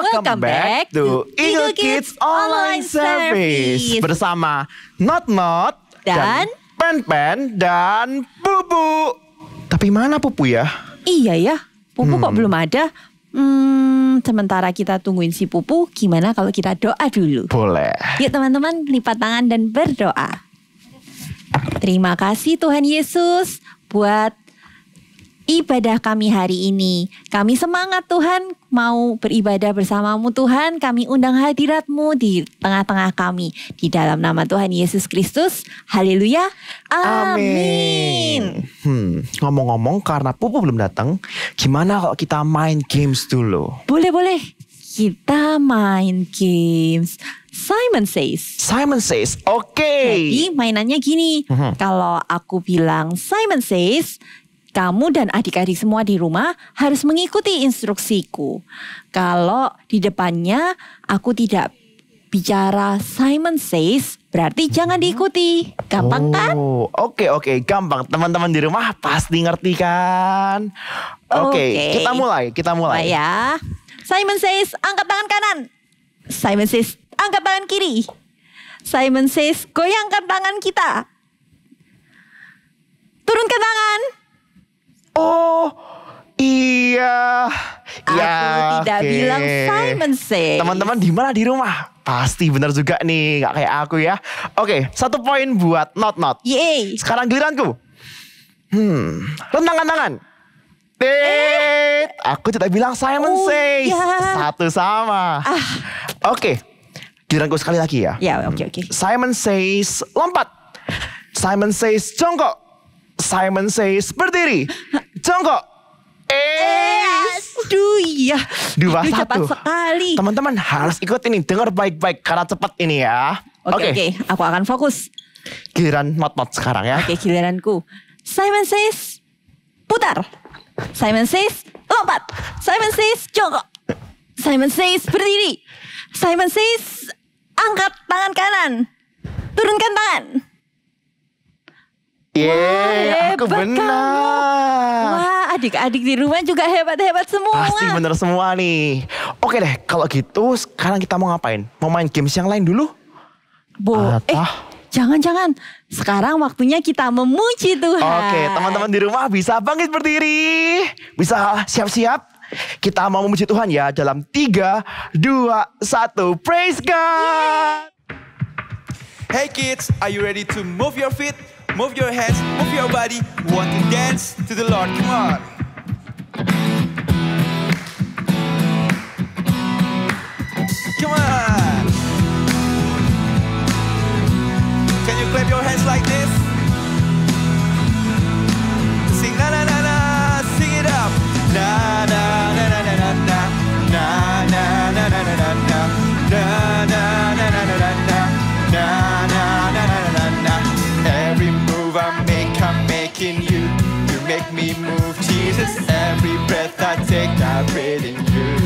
Welcome back to Eagle Kids Online Service bersama Not dan Pen dan Pupu. Tapi mana Pupu ya? Iya ya, Pupu kok belum ada? Sementara kita tungguin si Pupu, gimana kalau kita doa dulu? Boleh. Yuk teman-teman, lipat tangan dan berdoa. Terima kasih Tuhan Yesus buat ibadah kami hari ini. Kami semangat Tuhan mau beribadah bersamamu Tuhan. Kami undang hadirat-Mu di tengah-tengah kami. Di dalam nama Tuhan Yesus Kristus. Haleluya. Amin. Ngomong-ngomong karena Pupu belum datang, gimana kalau kita main games dulu? Boleh. Kita main games Simon Says. Simon Says, oke. Jadi mainannya gini. Kalau aku bilang Simon Says, kamu dan adik-adik semua di rumah harus mengikuti instruksiku. Kalau di depannya aku tidak bicara Simon Says, berarti jangan diikuti. Gampang kan? Oke, gampang. Teman-teman di rumah pasti ngerti kan? Oke, kita mulai. Ya. Simon Says, angkat tangan kanan. Simon Says, angkat tangan kiri. Simon Says, goyangkan tangan kita. Turunkan tangan. Oh, iya. Aku tidak bilang Simon Says. Teman-teman di mana di rumah? Pasti benar juga nih, gak kayak aku ya. Oke, 1 poin buat Not. Yeay. Sekarang giliranku. Rentangkan tangan. Aku tidak bilang Simon Says. Ya. 1 sama. Oke, giliranku sekali lagi ya. Ya, oke. Simon Says lompat. Simon Says jongkok. Simon Says berdiri. Jongkok. Aduh iya. 2-1. Cepat sekali. Teman-teman harus ikut ini. Dengar baik-baik karena cepat ini ya. Oke. Aku akan fokus. Giliran Not sekarang ya. Oke, giliranku. Simon Says putar. Simon Says lompat. Simon Says jongkok. Simon Says berdiri. Simon Says angkat tangan kanan. Turunkan tangan. Aku benar. Wah, adik-adik di rumah juga hebat-hebat semua. Pasti bener semua nih. Oke deh, kalau gitu sekarang kita mau ngapain? Mau main games yang lain dulu? Jangan. Sekarang waktunya kita memuji Tuhan. Oke, teman-teman di rumah bisa bangkit berdiri. Bisa siap-siap. Kita mau memuji Tuhan ya dalam 3, 2, 1. Praise God. Hey kids, are you ready to move your feet? Move your hands, move your body. Want to dance to the Lord? Come on. Come on. Can you clap your hands like this? Sing na na na na, sing it up. Na na na na na na na na na na na na na na na na na na na na. Every move I make, I'm making you. You make me move, Jesus. Every breath I take, I breathe in you.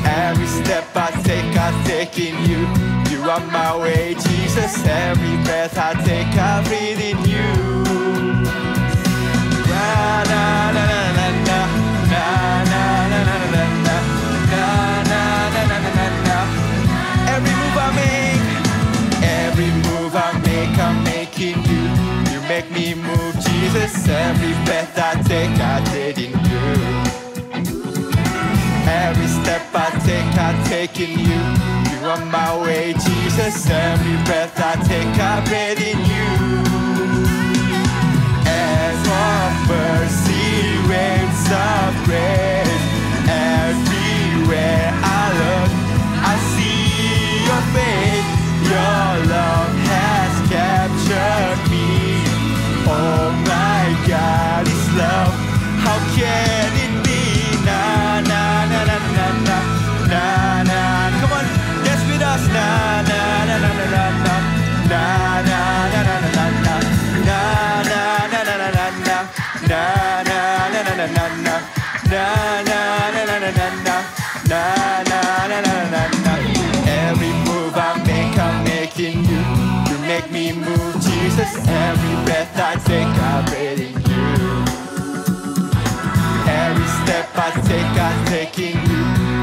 Every step I take in you. You are my way, Jesus. Every breath I take, I breathe in you. Na na na na na na na na na na na na na na na na. Every move I make, every move I make, I'm making you. You make me move, Jesus. Every breath I take in you. Every step I take in you. You are my way, Jesus. Every breath I breathe in you. As of mercy, waves of grace. Everywhere I look, I see your face. Your love has captured me. Oh my God, it's love. How can it be? Na na na na na na na na. Come on, dance with us. Na na na na na na na na na na na na na na na na na na na na. Na na na na na na na na na na na na na na na na na. Every move I make, I'm making you. You make me move, Jesus. Every breath I take, I breathe in you. Every step I take in you.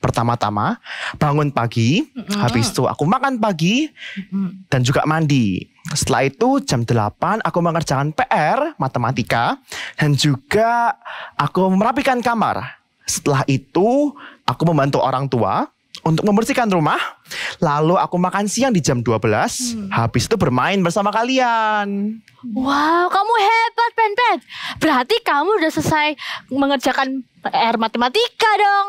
Pertama-tama bangun pagi, habis itu aku makan pagi dan juga mandi. Setelah itu jam 8 aku mengerjakan PR matematika dan juga aku merapikan kamar. Setelah itu aku membantu orang tua untuk membersihkan rumah. Lalu aku makan siang di jam 12. Habis itu bermain bersama kalian. Wow, kamu hebat, Pen. Berarti kamu udah selesai mengerjakan PR matematika dong.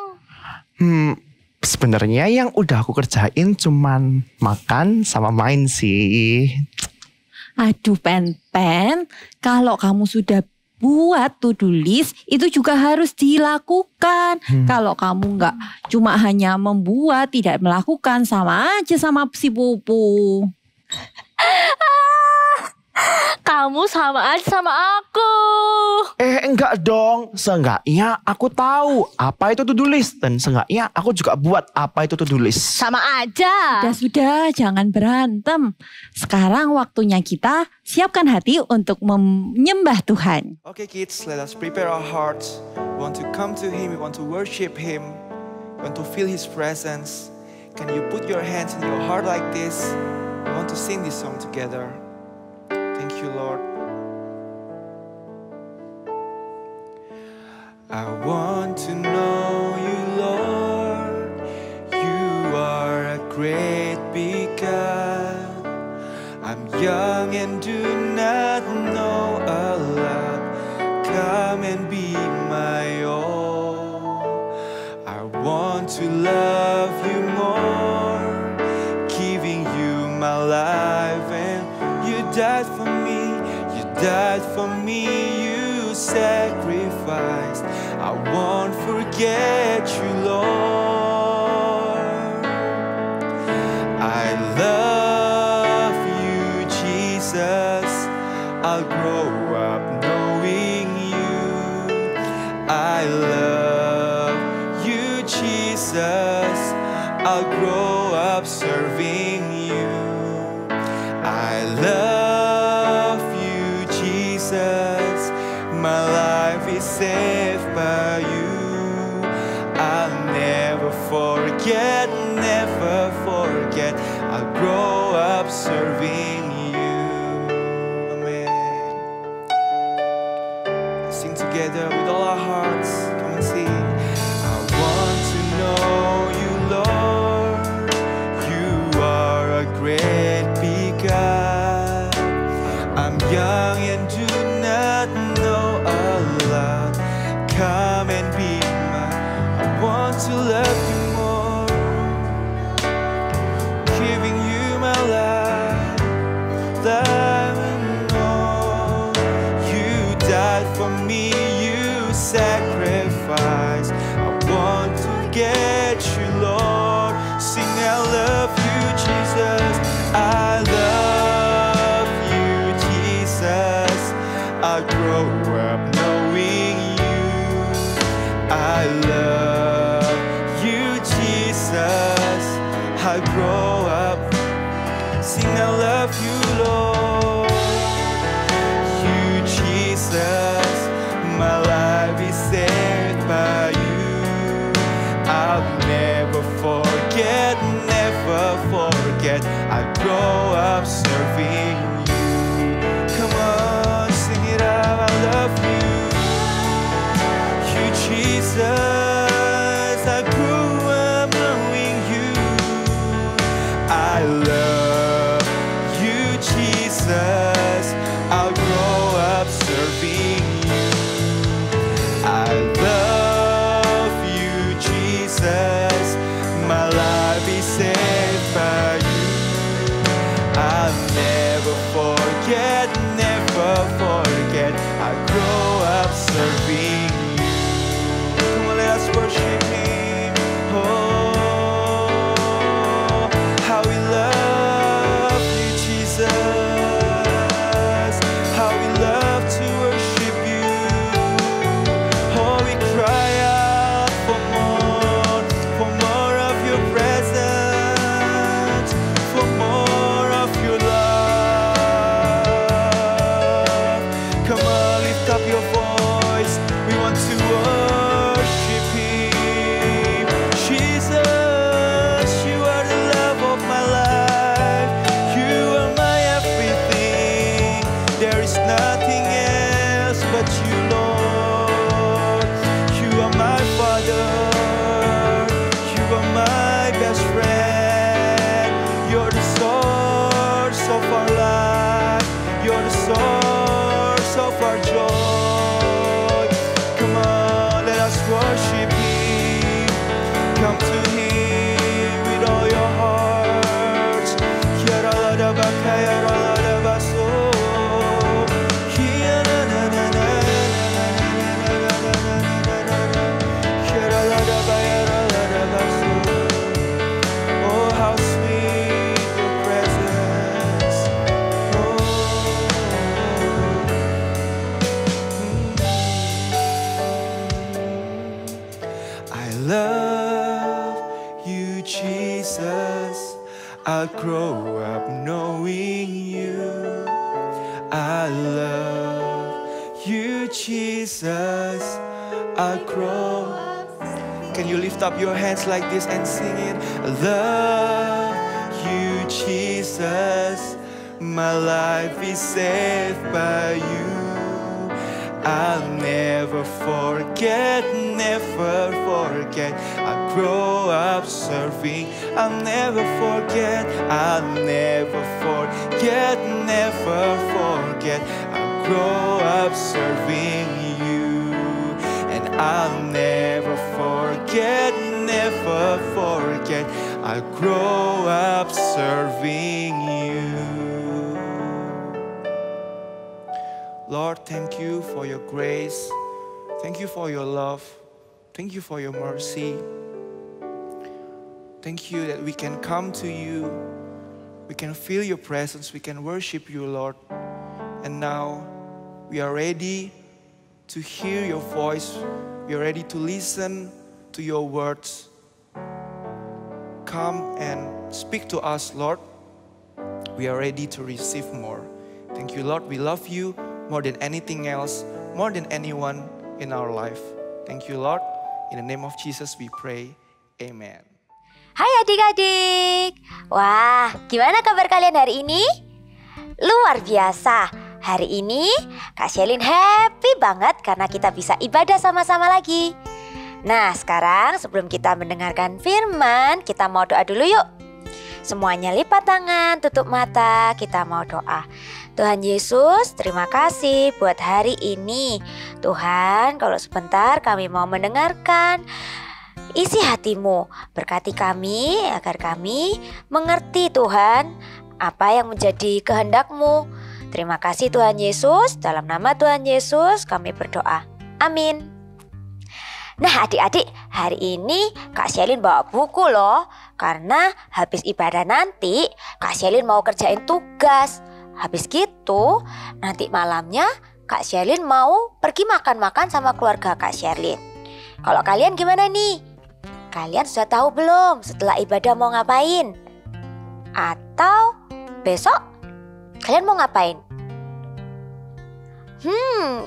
Sebenarnya yang udah aku kerjain cuman makan sama main sih. Aduh Pen, kalau kamu sudah buat to-do list itu juga harus dilakukan. Kalau kamu nggak cuma hanya membuat, tidak melakukan, sama aja sama si Pupu. Kamu sama aja sama aku. Enggak dong. Seenggaknya aku tahu apa itu to-do list. Dan seenggaknya aku juga buat apa itu to-do list. Sama aja. Sudah, jangan berantem. Sekarang waktunya kita siapkan hati untuk menyembah Tuhan. Okay kids, let us prepare our hearts. We want to come to Him, we want to worship Him. We want to feel His presence. Can you put your hands in your heart like this? We want to sing this song together. Thank you, Lord. I want to know you, Lord. You are a great big God. I'm young and do not know a lot. Come and be my all. I want to love you more, giving you my life, and you died for me. You died for me. You sacrificed. I won't forget you, Lord. I love you, Jesus. I'll grow up knowing you. I love you, Jesus. I'll grow up serving you. I love you, Jesus. My life is saved by you. I'll never forget, never forget. I'll grow up serving you. Amen. Sing together with all our hearts. Come and sing. I want to know you, Lord. You are a great big God. I'm young and do not know a lot. Come and be mine. I want to love you more, giving you my life, life and all. You died for me, you sacrificed. I want to get you, Lord. Sing, I love you, Jesus. I love you, Jesus. I grow up knowing you. I love you, Jesus. I grow up. Sing, I love you, Lord. You're the source of our joy. Come on, let us worship Him. Come to Him with all your hearts. Oh, how sweet your presence. I love you, Jesus. I'll grow up knowing you. I love you, Jesus. I'll grow. Can you lift up your hands like this and sing it? I love you, Jesus. My life is saved by you. I'll never forget, never forget. I'll grow up serving. I'll never forget, I'll never forget, never forget. I'll grow up serving you. And I'll never forget, never forget. I'll grow up serving you. Lord, thank you for your grace. Thank you for your love. Thank you for your mercy. Thank you that we can come to you. We can feel your presence. We can worship you, Lord. And now we are ready to hear your voice. We are ready to listen to your words. Come and speak to us, Lord. We are ready to receive more. Thank you, Lord. We love you more than anything else, more than anyone in our life. Thank you, Lord. In the name of Jesus we pray. Amen. Hai adik-adik. Wah, gimana kabar kalian hari ini? Luar biasa. Hari ini Kak Shelin happy banget karena kita bisa ibadah sama-sama lagi. Nah, sekarang sebelum kita mendengarkan firman, kita mau doa dulu yuk. Semuanya lipat tangan, tutup mata, kita mau doa. Tuhan Yesus, terima kasih buat hari ini. Tuhan, kalau sebentar kami mau mendengarkan isi hati-Mu. Berkati kami agar kami mengerti Tuhan apa yang menjadi kehendak-Mu. Terima kasih Tuhan Yesus, dalam nama Tuhan Yesus kami berdoa. Amin. Nah adik-adik, hari ini Kak Shelin bawa buku loh. Karena habis ibadah nanti Kak Shelin mau kerjain tugas. Habis gitu nanti malamnya Kak Shelin mau pergi makan-makan sama keluarga Kak Shelin. Kalau kalian gimana nih? Kalian sudah tahu belum setelah ibadah mau ngapain? Atau besok kalian mau ngapain?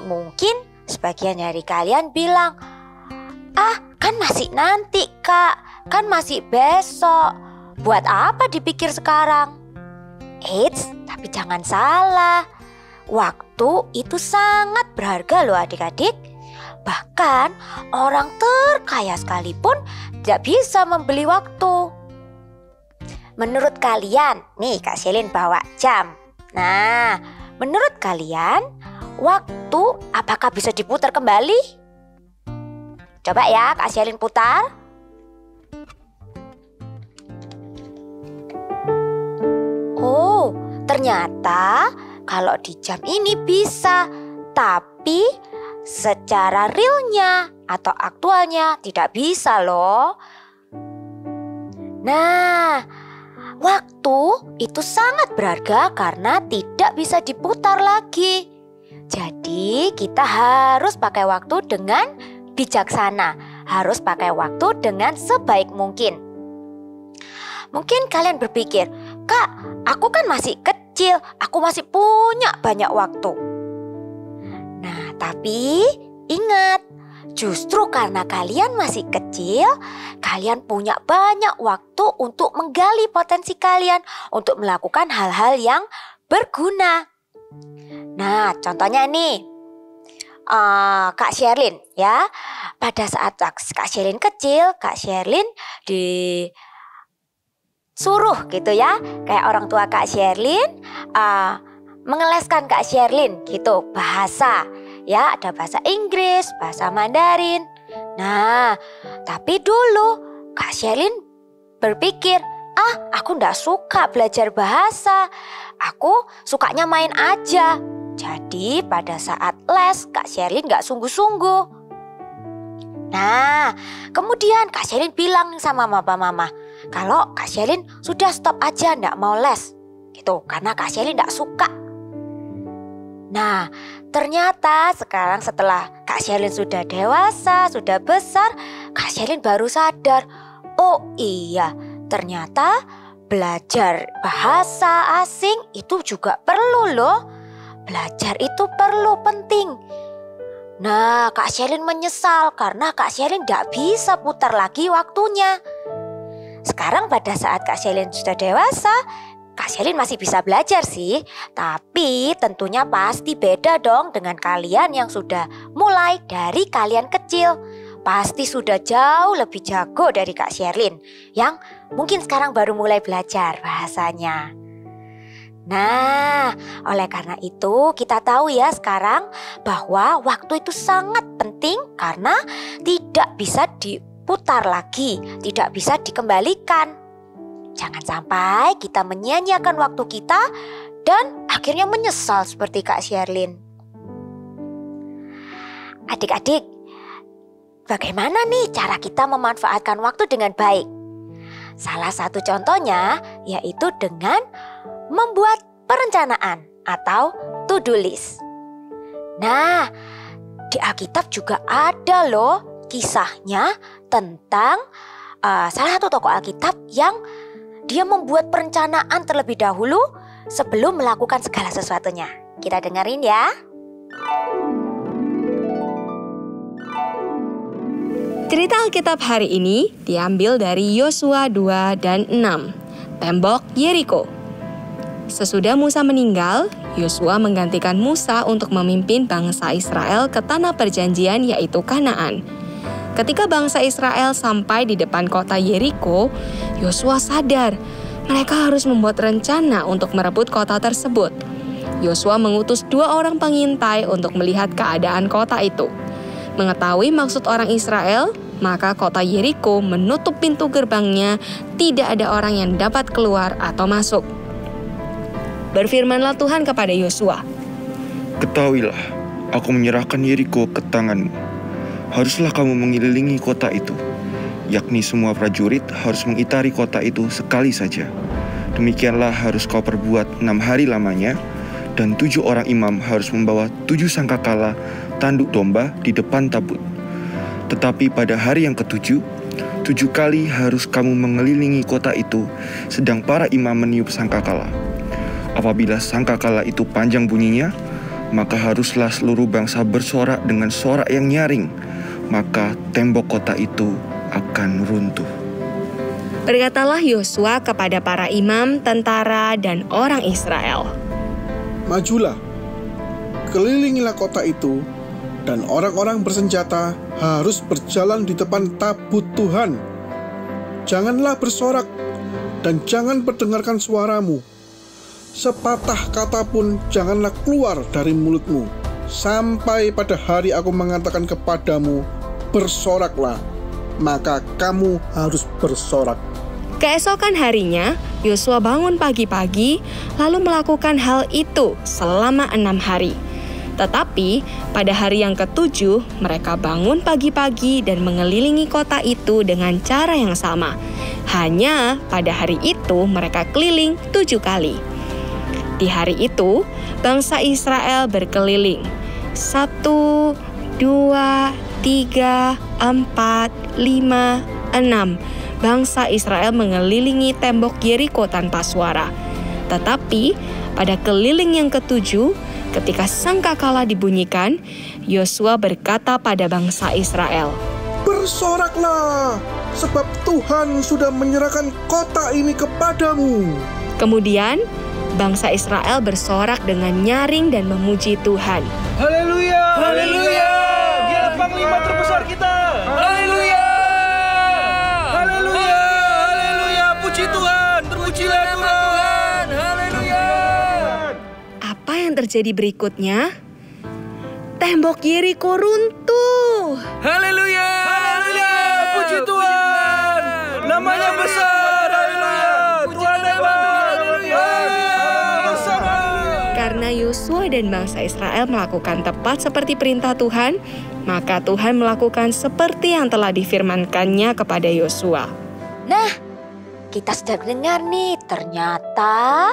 Mungkin sebagian dari kalian bilang, kan masih nanti Kak, kan masih besok. Buat apa dipikir sekarang? Eits, tapi jangan salah. Waktu itu sangat berharga loh adik-adik. Bahkan orang terkaya sekalipun tidak bisa membeli waktu. Menurut kalian, nih Kak Shelin bawa jam. Nah, menurut kalian waktu apakah bisa diputar kembali? Coba ya Kak Shelin putar. Oh, ternyata kalau di jam ini bisa, tapi secara realnya atau aktualnya tidak bisa loh. Nah, waktu itu sangat berharga karena tidak bisa diputar lagi. Jadi kita harus pakai waktu dengan bijaksana, harus pakai waktu dengan sebaik mungkin. Mungkin kalian berpikir, Kak, aku kan masih kecil, aku masih punya banyak waktu. Nah, tapi ingat, justru karena kalian masih kecil, kalian punya banyak waktu untuk menggali potensi kalian, untuk melakukan hal-hal yang berguna. Nah, contohnya nih, Kak Sherlyn ya. Pada saat Kak Sherlyn kecil, Kak Sherlyn disuruh gitu ya, kayak orang tua Kak Sherlyn mengeleskan Kak Sherlyn gitu, bahasa. Ya, ada bahasa Inggris, bahasa Mandarin. Nah, tapi dulu Kak Sherlyn berpikir, aku nggak suka belajar bahasa. Aku sukanya main aja. Jadi pada saat les, Kak Sherlyn nggak sungguh-sungguh. Nah, kemudian Kak Sherlyn bilang sama mama, kalau Kak Sherlyn sudah stop aja nggak mau les. Gitu, karena Kak Sherlyn nggak suka. Nah, ternyata sekarang setelah Kak Sherlyn sudah dewasa, sudah besar, Kak Sherlyn baru sadar, oh iya, ternyata belajar bahasa asing itu juga perlu loh. Belajar itu perlu, penting. Nah, Kak Sherlyn menyesal karena Kak Sherlyn gak bisa putar lagi waktunya. Sekarang pada saat Kak Sherlyn sudah dewasa, Kak Sherlyn masih bisa belajar sih. Tapi tentunya pasti beda dong dengan kalian yang sudah mulai dari kalian kecil. Pasti sudah jauh lebih jago dari Kak Sherlyn yang mungkin sekarang baru mulai belajar bahasanya. Nah, oleh karena itu kita tahu ya sekarang bahwa waktu itu sangat penting karena tidak bisa diputar lagi, tidak bisa dikembalikan. Jangan sampai kita menyia-nyiakan waktu kita dan akhirnya menyesal seperti Kak Sherlyn. Adik-adik, bagaimana nih cara kita memanfaatkan waktu dengan baik? Salah satu contohnya yaitu dengan membuat perencanaan atau to-do list. Nah, di Alkitab juga ada loh kisahnya tentang salah satu tokoh Alkitab yang dia membuat perencanaan terlebih dahulu sebelum melakukan segala sesuatunya. Kita dengerin ya. Cerita Alkitab hari ini diambil dari Yosua 2 dan 6, tembok Yeriko. Sesudah Musa meninggal, Yosua menggantikan Musa untuk memimpin bangsa Israel ke tanah perjanjian yaitu Kanaan. Ketika bangsa Israel sampai di depan kota Yeriko, Yosua sadar mereka harus membuat rencana untuk merebut kota tersebut. Yosua mengutus 2 orang pengintai untuk melihat keadaan kota itu. Mengetahui maksud orang Israel, maka kota Yeriko menutup pintu gerbangnya, tidak ada orang yang dapat keluar atau masuk. Berfirmanlah Tuhan kepada Yosua, "Ketahuilah, aku menyerahkan Yeriko ke tanganmu. Haruslah kamu mengelilingi kota itu, yakni semua prajurit harus mengitari kota itu sekali saja. Demikianlah harus kau perbuat 6 hari lamanya, dan 7 orang imam harus membawa 7 sangkakala tanduk domba di depan tabut. Tetapi pada hari yang ke-7, 7 kali harus kamu mengelilingi kota itu, sedang para imam meniup sangkakala. Apabila sangkakala itu panjang bunyinya, maka haruslah seluruh bangsa bersorak dengan sorak yang nyaring, maka tembok kota itu akan runtuh." Berkatalah Yosua kepada para imam, tentara, dan orang Israel, "Majulah, kelilingilah kota itu, dan orang-orang bersenjata harus berjalan di depan tabut Tuhan. Janganlah bersorak, dan jangan perdengarkan suaramu. Sepatah kata pun janganlah keluar dari mulutmu, sampai pada hari aku mengatakan kepadamu, bersoraklah, maka kamu harus bersorak." Keesokan harinya, Yosua bangun pagi-pagi, lalu melakukan hal itu selama 6 hari. Tetapi pada hari yang ke-7, mereka bangun pagi-pagi dan mengelilingi kota itu dengan cara yang sama. Hanya pada hari itu mereka keliling 7 kali. Di hari itu, bangsa Israel berkeliling. 1, 2, 3, 4, 5, 6. Bangsa Israel mengelilingi tembok Yeriko tanpa suara. Tetapi pada keliling yang ke-7, ketika sangkakala dibunyikan, Yosua berkata pada bangsa Israel, "Bersoraklah, sebab Tuhan sudah menyerahkan kota ini kepadamu." Kemudian, bangsa Israel bersorak dengan nyaring dan memuji Tuhan. Haleluya! Haleluya! Dia panglima terbesar kita. Haleluya! Haleluya! Haleluya! Puji Tuhan, terpujilah Tuhan. Haleluya! Apa yang terjadi berikutnya? Tembok Yeriko runtuh. Haleluya. Haleluya. Puji Tuhan. Namanya besar. Haleluya. Tuhan hebat. Haleluya. Karena Yosua dan bangsa Israel melakukan tepat seperti perintah Tuhan, maka Tuhan melakukan seperti yang telah difirmankannya kepada Yosua. Nah, kita sudah mendengar nih, ternyata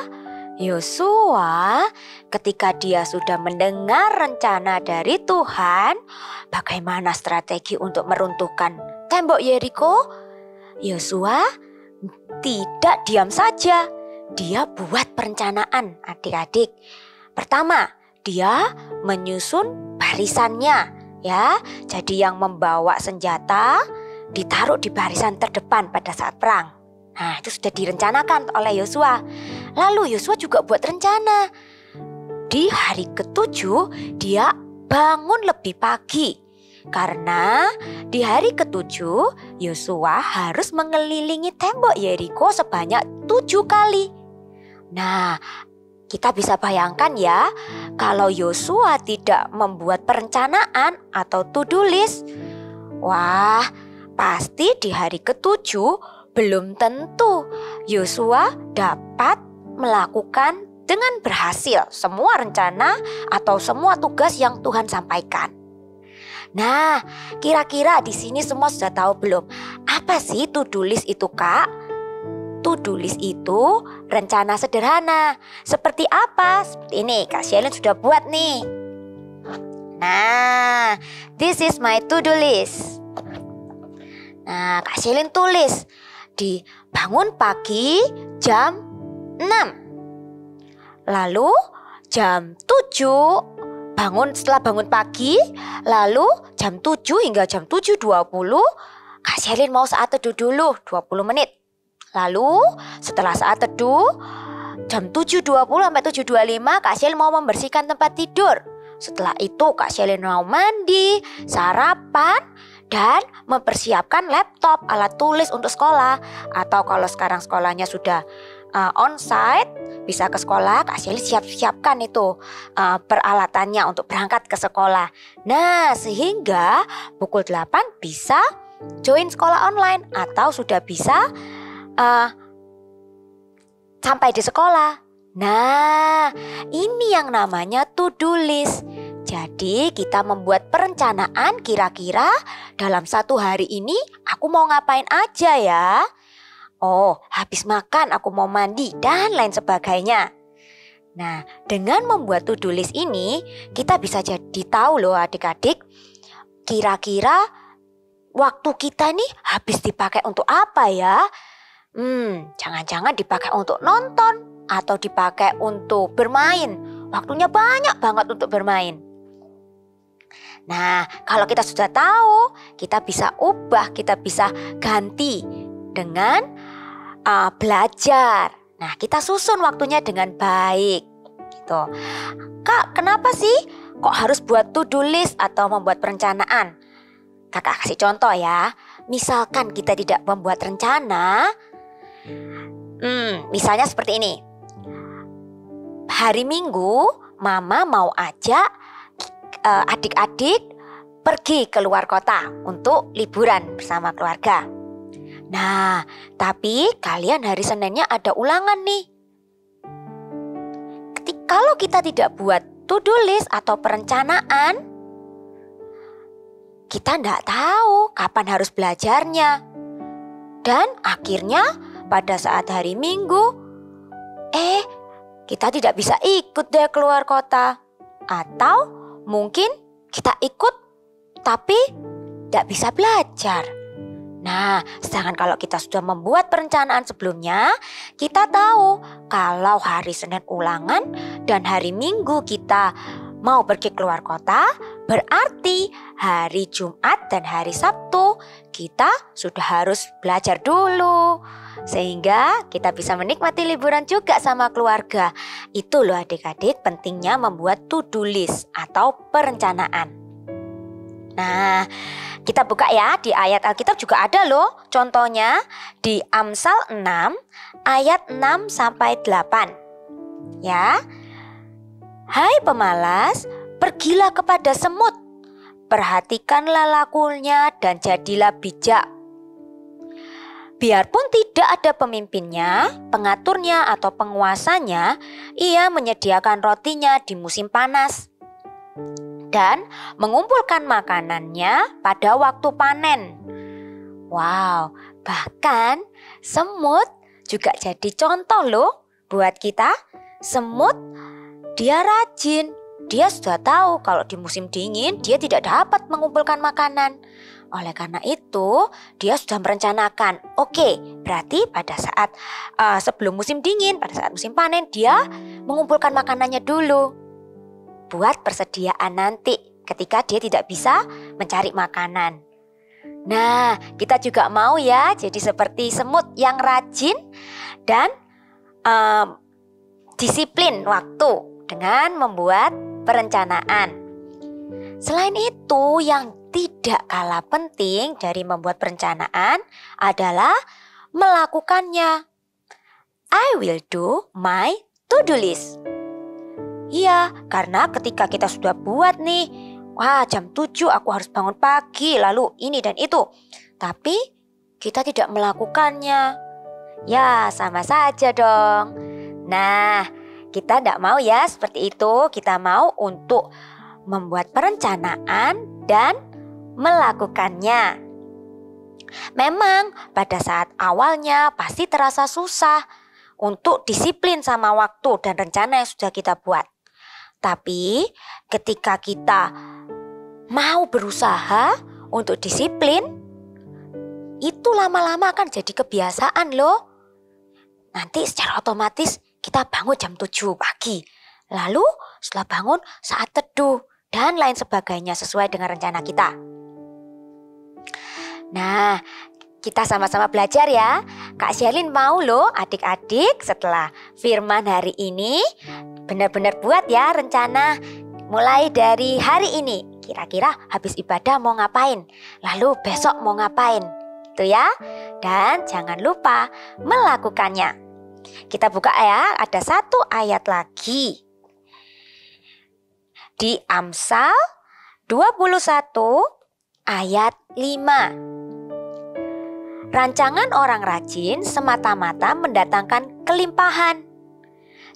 Yosua ketika dia sudah mendengar rencana dari Tuhan, bagaimana strategi untuk meruntuhkan tembok Yeriko, Yosua tidak diam saja. Dia buat perencanaan, adik-adik. Pertama, dia menyusun barisannya, ya. Jadi yang membawa senjata ditaruh di barisan terdepan pada saat perang. Nah, itu sudah direncanakan oleh Yosua. Lalu Yosua juga buat rencana. Di hari ke-7 dia bangun lebih pagi. Karena di hari ke-7 Yosua harus mengelilingi tembok Yeriko sebanyak 7 kali. Nah, kita bisa bayangkan ya, kalau Yosua tidak membuat perencanaan atau to-do list, wah, pasti di hari ke-7 belum tentu Yosua dapat melakukan dengan berhasil semua rencana atau semua tugas yang Tuhan sampaikan. Nah, kira-kira di sini semua sudah tahu belum? Apa sih to-do list itu, Kak? To-do list itu rencana sederhana. Seperti apa? Seperti ini, Kak Shelin sudah buat nih. Nah, this is my to-do list. Nah, Kak Shelin tulis di bangun pagi jam 6. Lalu jam 7 setelah bangun pagi, lalu jam 7 hingga jam 7.20 Kak Shelin mau saat teduh dulu 20 menit. Lalu setelah saat teduh jam 7.20 sampai 7.25 Kak Shelin mau membersihkan tempat tidur. Setelah itu Kak Shelin mau mandi, sarapan, dan mempersiapkan laptop, alat tulis untuk sekolah. Atau kalau sekarang sekolahnya sudah onsite, bisa ke sekolah, Kak Shelin siapkan itu peralatannya untuk berangkat ke sekolah. Nah, sehingga pukul 8 bisa join sekolah online atau sudah bisa sampai di sekolah. Nah, ini yang namanya to-do list. Jadi kita membuat perencanaan kira-kira dalam satu hari ini aku mau ngapain aja ya. Oh, habis makan aku mau mandi dan lain sebagainya. Nah, dengan membuat to-do list ini kita bisa jadi tahu loh adik-adik, kira-kira waktu kita nih habis dipakai untuk apa ya. Jangan-jangan dipakai untuk nonton atau dipakai untuk bermain. Waktunya banyak banget untuk bermain. Nah, kalau kita sudah tahu, kita bisa ubah, kita bisa ganti dengan belajar. Nah, kita susun waktunya dengan baik. Gitu. Kak, kenapa sih kok harus buat to-do list atau membuat perencanaan? Kakak kasih contoh ya. Misalkan kita tidak membuat rencana, misalnya seperti ini. Hari Minggu, Mama mau ajak adik-adik pergi keluar kota untuk liburan bersama keluarga. Nah, tapi kalian hari Seninnya ada ulangan nih. Kalau kita tidak buat to-do list atau perencanaan, kita tidak tahu kapan harus belajarnya. Dan akhirnya pada saat hari Minggu, kita tidak bisa ikut deh keluar kota. Atau mungkin kita ikut tapi tidak bisa belajar. Nah, sedangkan kalau kita sudah membuat perencanaan sebelumnya, kita tahu kalau hari Senin ulangan dan hari Minggu kita mau pergi keluar kota, berarti hari Jumat dan hari Sabtu kita sudah harus belajar dulu. Sehingga kita bisa menikmati liburan juga sama keluarga. Itu loh adik-adik pentingnya membuat to-do list atau perencanaan. Nah, kita buka ya, di ayat Alkitab juga ada loh contohnya di Amsal 6 ayat 6 sampai 8. Ya. Hai pemalas, pergilah kepada semut. Perhatikanlah lakunya dan jadilah bijak. Biarpun tidak ada pemimpinnya, pengaturnya atau penguasanya, ia menyediakan rotinya di musim panas dan mengumpulkan makanannya pada waktu panen. Wow, bahkan semut juga jadi contoh loh buat kita. Semut dia rajin. Dia sudah tahu kalau di musim dingin dia tidak dapat mengumpulkan makanan. Oleh karena itu dia sudah merencanakan, oke, berarti pada saat sebelum musim dingin, pada saat musim panen dia mengumpulkan makanannya dulu. Buat persediaan nanti ketika dia tidak bisa mencari makanan. Nah, kita juga mau ya jadi seperti semut yang rajin dan disiplin waktu dengan membuat perencanaan. Selain itu, yang tidak kalah penting dari membuat perencanaan adalah melakukannya. I will do my to-do list. Iya, karena ketika kita sudah buat nih, wah jam 7 aku harus bangun pagi, lalu ini dan itu. Tapi kita tidak melakukannya. Ya, sama saja dong. Nah, kita tidak mau ya seperti itu. Kita mau untuk membuat perencanaan dan melakukannya. Memang pada saat awalnya pasti terasa susah untuk disiplin sama waktu dan rencana yang sudah kita buat. Tapi ketika kita mau berusaha untuk disiplin, itu lama-lama akan jadi kebiasaan loh. Nanti secara otomatis kita bangun jam 7 pagi. Lalu setelah bangun saat teduh dan lain sebagainya sesuai dengan rencana kita. Nah, kita sama-sama belajar ya. Kak Sherlyn mau loh adik-adik setelah firman hari ini benar-benar buat ya rencana mulai dari hari ini. Kira-kira habis ibadah mau ngapain? Lalu besok mau ngapain? Gitu ya. Dan jangan lupa melakukannya. Kita buka ya, ada satu ayat lagi. Di Amsal 21 ayat 5. Rancangan orang rajin semata-mata mendatangkan kelimpahan.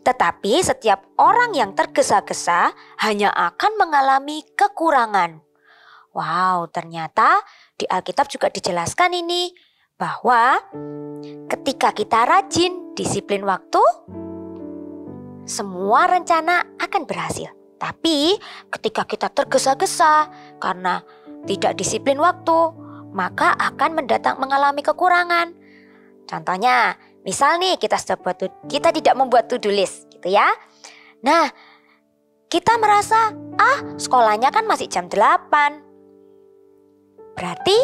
Tetapi setiap orang yang tergesa-gesa hanya akan mengalami kekurangan. Wow, ternyata di Alkitab juga dijelaskan ini bahwa ketika kita rajin, disiplin waktu, semua rencana akan berhasil. Tapi ketika kita tergesa-gesa karena tidak disiplin waktu, maka akan mengalami kekurangan. Contohnya, misal nih kita tidak membuat to-do list gitu ya. Nah, kita merasa sekolahnya kan masih jam 8. Berarti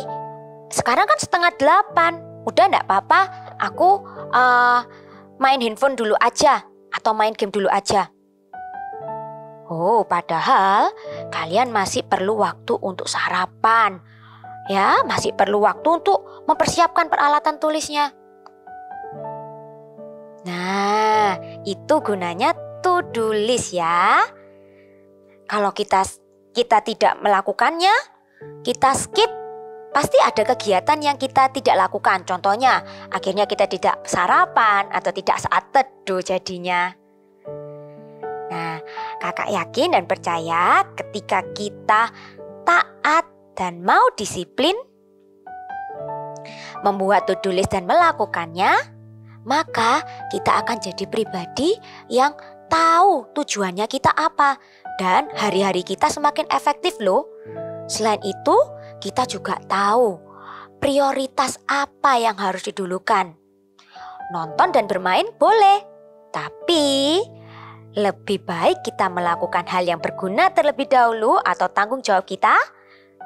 sekarang kan 7:30. Udah enggak apa-apa, aku main handphone dulu aja atau main game dulu aja. Oh, padahal kalian masih perlu waktu untuk sarapan. Ya, masih perlu waktu untuk mempersiapkan peralatan tulisnya. Nah, itu gunanya to-do list ya. Kalau kita tidak melakukannya, kita skip, pasti ada kegiatan yang kita tidak lakukan. Contohnya, akhirnya kita tidak sarapan atau tidak saat teduh jadinya. Nah, kakak yakin dan percaya ketika kita taat dan mau disiplin, membuat to-do list dan melakukannya, maka kita akan jadi pribadi yang tahu tujuannya kita apa. Dan hari-hari kita semakin efektif loh. Selain itu, kita juga tahu prioritas apa yang harus didulukan. Nonton dan bermain boleh, tapi lebih baik kita melakukan hal yang berguna terlebih dahulu atau tanggung jawab kita,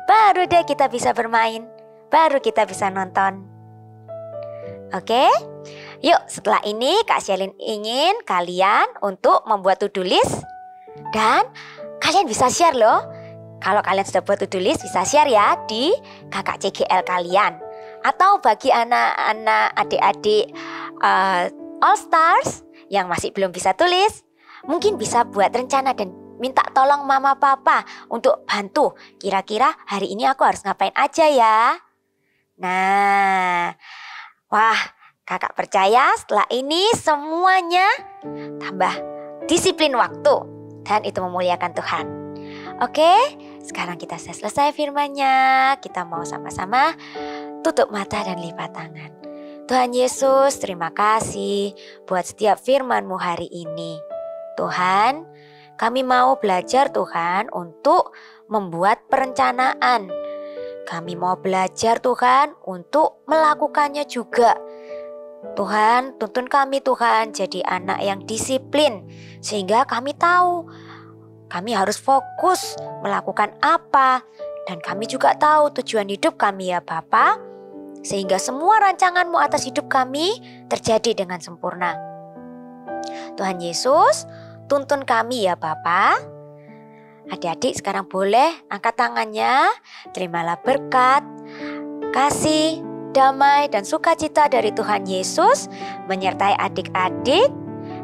baru deh kita bisa bermain, baru kita bisa nonton. Oke? Yuk, setelah ini Kak Sherlyn ingin kalian untuk membuat to-do list dan kalian bisa share loh. Kalau kalian sudah buat to-do list bisa share ya di kakak CGL kalian. Atau bagi anak-anak adik-adik All Stars yang masih belum bisa tulis, mungkin bisa buat rencana dan minta tolong mama papa untuk bantu. Kira-kira hari ini aku harus ngapain aja ya? Nah, wah, kakak percaya setelah ini semuanya tambah disiplin waktu dan itu memuliakan Tuhan. Oke, sekarang kita sudah selesai firman-Nya. Kita mau sama-sama tutup mata dan lipat tangan. Tuhan Yesus, terima kasih buat setiap firman-Mu hari ini. Tuhan, kami mau belajar Tuhan untuk membuat perencanaan. Kami mau belajar Tuhan untuk melakukannya juga. Tuhan, tuntun kami Tuhan jadi anak yang disiplin. Sehingga kami tahu kami harus fokus melakukan apa. Dan kami juga tahu tujuan hidup kami ya Bapa. Sehingga semua rancangan-Mu atas hidup kami terjadi dengan sempurna. Tuhan Yesus, tuntun kami ya Bapa. Adik-adik sekarang boleh angkat tangannya. Terimalah berkat, kasih, damai dan sukacita dari Tuhan Yesus menyertai adik-adik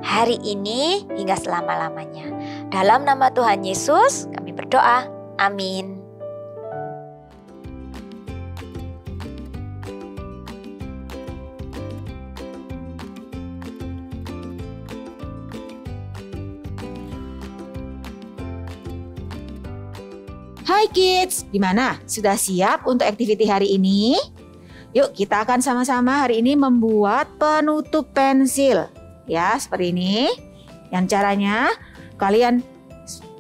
hari ini hingga selama-lamanya. Dalam nama Tuhan Yesus kami berdoa. Amin. Hai kids, gimana? Sudah siap untuk aktiviti hari ini? Yuk kita akan sama-sama hari ini membuat penutup pensil. Ya, seperti ini. Yang caranya kalian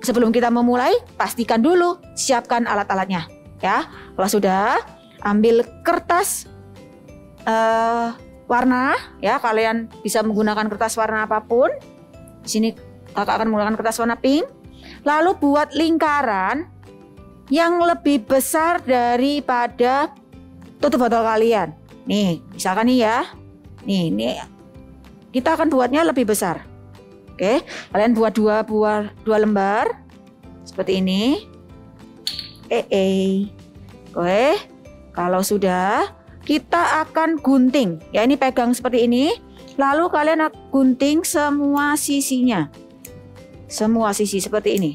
sebelum kita memulai pastikan dulu siapkan alat-alatnya. Ya, kalau sudah ambil kertas warna. Ya, kalian bisa menggunakan kertas warna apapun. Di sini kakak akan menggunakan kertas warna pink. Lalu buat lingkaran yang lebih besar daripada tutup botol kalian. Nih, misalkan nih ya. Nih kita akan buatnya lebih besar. Oke, kalian buat dua lembar seperti ini. Oke, kalau sudah kita akan gunting. Ya, ini pegang seperti ini. Lalu kalian gunting semua sisinya. Semua sisi seperti ini.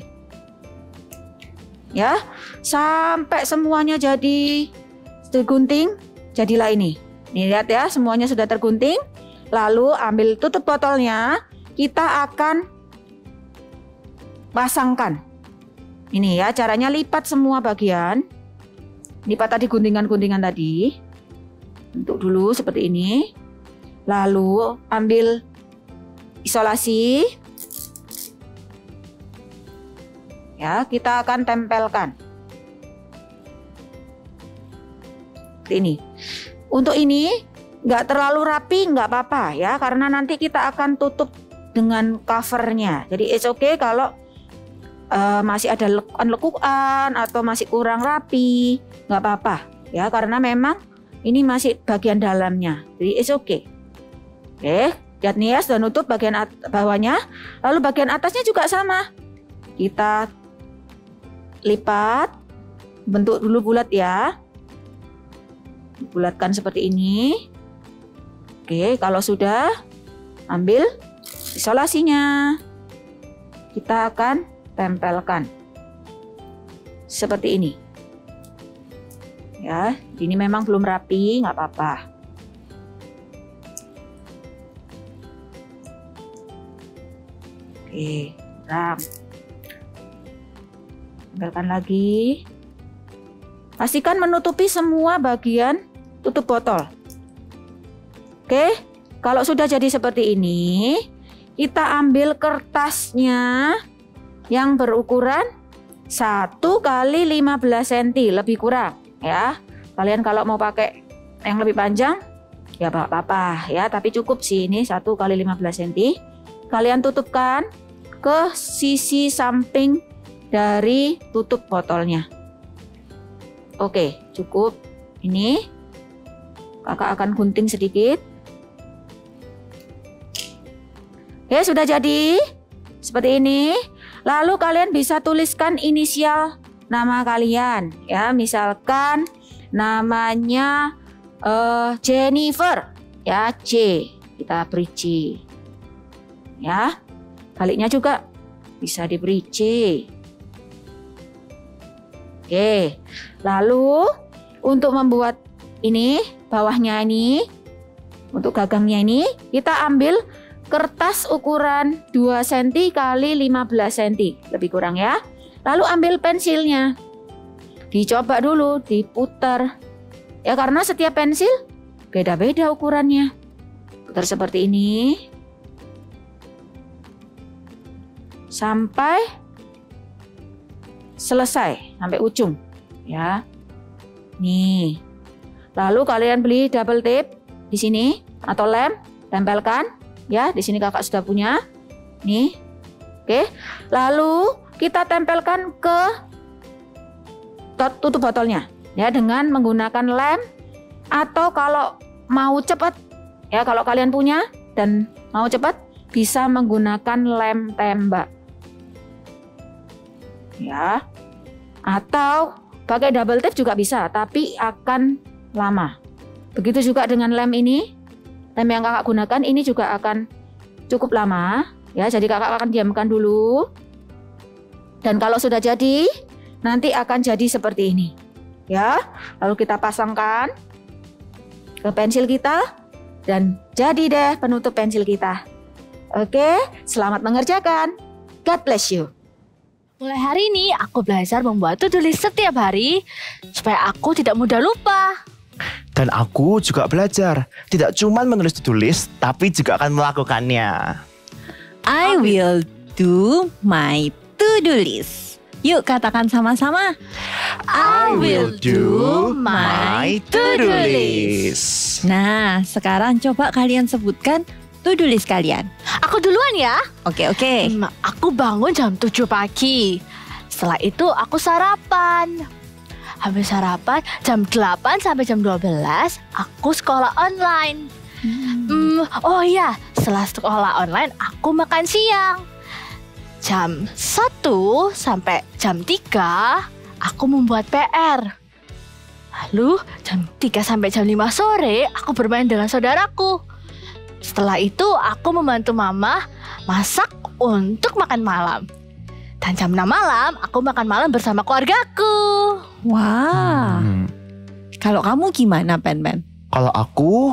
Ya, sampai semuanya jadi tergunting, jadilah ini. Nih lihat ya, semuanya sudah tergunting. Lalu ambil tutup botolnya, kita akan pasangkan. Ini ya, caranya lipat semua bagian. Lipat tadi guntingan-guntingan tadi. Bentuk dulu seperti ini. Lalu ambil isolasi. Ya, kita akan tempelkan. Seperti ini. Untuk ini nggak terlalu rapi, nggak apa-apa ya, karena nanti kita akan tutup dengan covernya. Jadi it's okay kalau masih ada lekukan atau masih kurang rapi, nggak apa-apa ya, karena memang ini masih bagian dalamnya. Jadi it's okay. Oke, lihat nih ya, sudah nutup bagian bawahnya. Lalu bagian atasnya juga sama. Kita lipat, bentuk dulu bulat ya. Bulatkan seperti ini. Oke, kalau sudah, ambil isolasinya. Kita akan tempelkan. Seperti ini. Ya, ini memang belum rapi, nggak apa-apa. Oke, ram. Tempelkan lagi. Pastikan menutupi semua bagian tutup botol. Oke, kalau sudah jadi seperti ini, kita ambil kertasnya yang berukuran 1 kali 15 cm, lebih kurang ya. Kalian kalau mau pakai yang lebih panjang ya apa-apa ya, tapi cukup sih ini 1 kali 15 cm. Kalian tutupkan ke sisi samping dari tutup botolnya. Oke, cukup. Ini kakak akan gunting sedikit. Oke, sudah jadi seperti ini. Lalu kalian bisa tuliskan inisial nama kalian ya, misalkan namanya Jennifer ya, C, kita beri C ya. Baliknya juga bisa diberi C. Oke, lalu untuk membuat ini, bawahnya ini, untuk gagangnya ini, kita ambil kertas ukuran 2 cm kali 15 cm, lebih kurang ya. Lalu ambil pensilnya, dicoba dulu, diputar. Ya karena setiap pensil beda-beda ukurannya. Putar seperti ini. Sampai selesai, sampai ujung ya. Nih. Lalu kalian beli double tape di sini atau lem, tempelkan ya. Di sini kakak sudah punya. Nih. Oke. Lalu kita tempelkan ke tutup botolnya ya dengan menggunakan lem, atau kalau mau cepat ya, kalau kalian punya dan mau cepat bisa menggunakan lem tembak. Ya, atau pakai double tape juga bisa, tapi akan lama. Begitu juga dengan lem ini, lem yang kakak gunakan ini juga akan cukup lama ya. Jadi kakak akan diamkan dulu, dan kalau sudah jadi nanti akan jadi seperti ini ya. Lalu kita pasangkan ke pensil kita dan jadi deh penutup pensil kita. Oke, selamat mengerjakan. God bless you. Mulai hari ini aku belajar membuat to-do list setiap hari supaya aku tidak mudah lupa. Dan aku juga belajar tidak cuma menulis to-do list, tapi juga akan melakukannya. I will do my to-do list. Yuk katakan sama-sama. I will do my to-do list. Nah, sekarang coba kalian sebutkan to-do list kalian. Aku duluan ya. Oke. Aku bangun jam 7 pagi. Setelah itu aku sarapan. Habis sarapan jam 8 sampai jam 12 aku sekolah online. Oh iya, setelah sekolah online aku makan siang. Jam 1 sampai jam 3 aku membuat PR. Lalu jam 3 sampai jam 5 sore aku bermain dengan saudaraku. Setelah itu aku membantu mama masak untuk makan malam. Dan jam 6 malam aku makan malam bersama keluargaku. Wah. Kalau kamu gimana, Pen? Kalau aku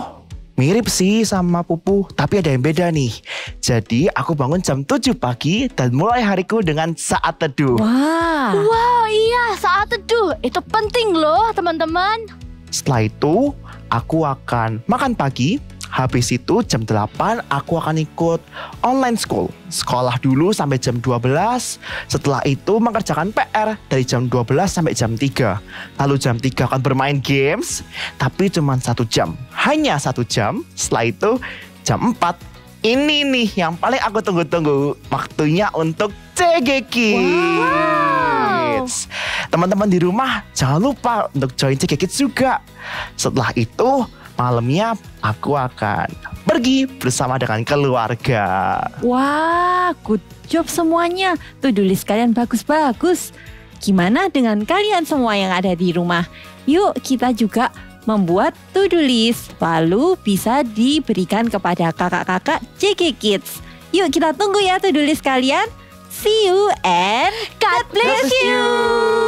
mirip sih sama Pupu, tapi ada yang beda nih. Jadi aku bangun jam 7 pagi dan mulai hariku dengan saat teduh. Wow, iya, saat teduh. Itu penting loh, teman-teman. Setelah itu aku akan makan pagi. Habis itu jam 8 aku akan ikut online school. Sekolah dulu sampai jam 12. Setelah itu mengerjakan PR dari jam 12 sampai jam 3. Lalu jam 3 akan bermain games, tapi cuma 1 jam. Hanya 1 jam. Setelah itu jam 4. Ini nih yang paling aku tunggu-tunggu. Waktunya untuk CG Kids. Teman-teman di rumah jangan lupa untuk join CG Kids juga. Setelah itu malamnya aku akan pergi bersama dengan keluarga. Wah, good job semuanya. To-do list kalian bagus-bagus. Gimana dengan kalian semua yang ada di rumah? Yuk kita juga membuat to-do list, lalu bisa diberikan kepada kakak-kakak CG Kids. Yuk kita tunggu ya to-do list kalian. See you and God bless you.